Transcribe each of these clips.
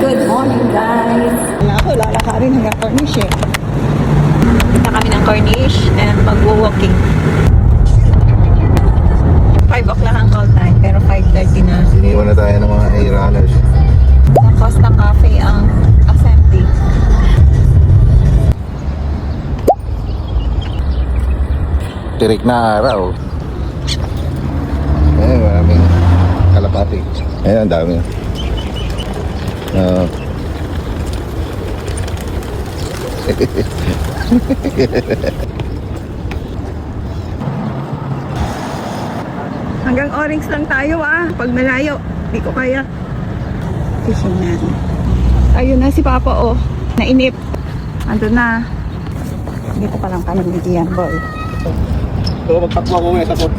Good morning, guys. Kaya ako, lalakarin hanggang Cornish eh. Punta kami ng Cornish and mag-walking. 5 o'clock ang call time, pero 5:30 na. Iniwan na tayo ng mga A-runners. Sa Costa Cafe ang assembly. Tirik na araw. Ayan, maraming kalapati. Ayan, ang dami. Hanggang Orange lang tayo Pag malayo, di ko kaya. Fishing na. Ayun na si Papa Nainip. Ando na. Dito pa lang kami ni Gian Boy. So, magtakbo ako ngayon sa pot.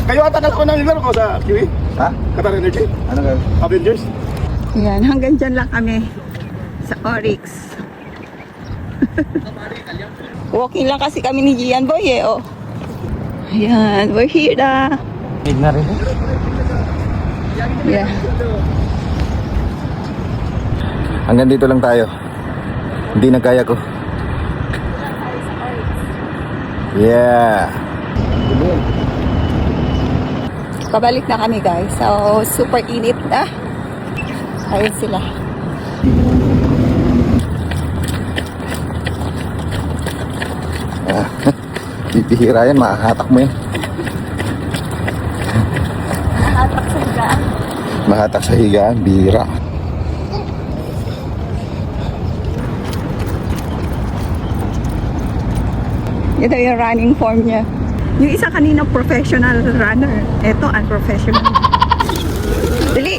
Kayo ata ko na nilaro ko sa Kiwi? Ha? Qatar Energy? Ano ka? Avengers? Ayan, hanggang dyan lang kami sa Oryx. Walking lang kasi kami ni Gian Boy Ayan, we're here na. Tignan rin. Yeah. Hanggang dito lang tayo. Hindi na kaya ko. Yeah. Pabalik na kami guys. So, super init na. Ayun sila. Bibihira yan, mahahatak mo yan. Hatak sa higaan. Mahatak sa higaan, bihira. Ito yung running form niya. Yung isa kanina professional runner. Ito unprofessional. Dali!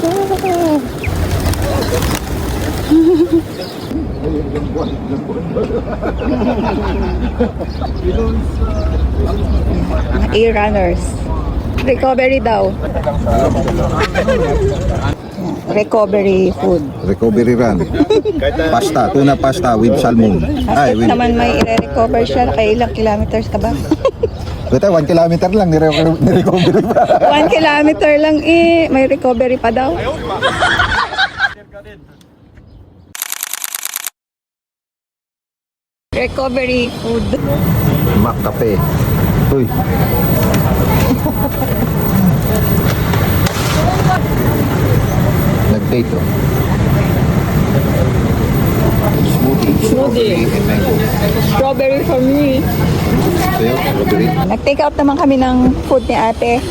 Mga A-runners. Recovery daw. Recovery food. Recovery run. Pasta, tuna pasta with salmon. At naman may i-recover siya. Ilang kilometers ka ba? Ito, 1 kilometer lang, nirecovery pa. 1 kilometer lang may recovery pa daw. Recovery food. Mac Cafe. Uy. Nag-date Smoothie. Strawberry for me. Ito yun, strawberry. Nag-take out naman kami ng food ni ate.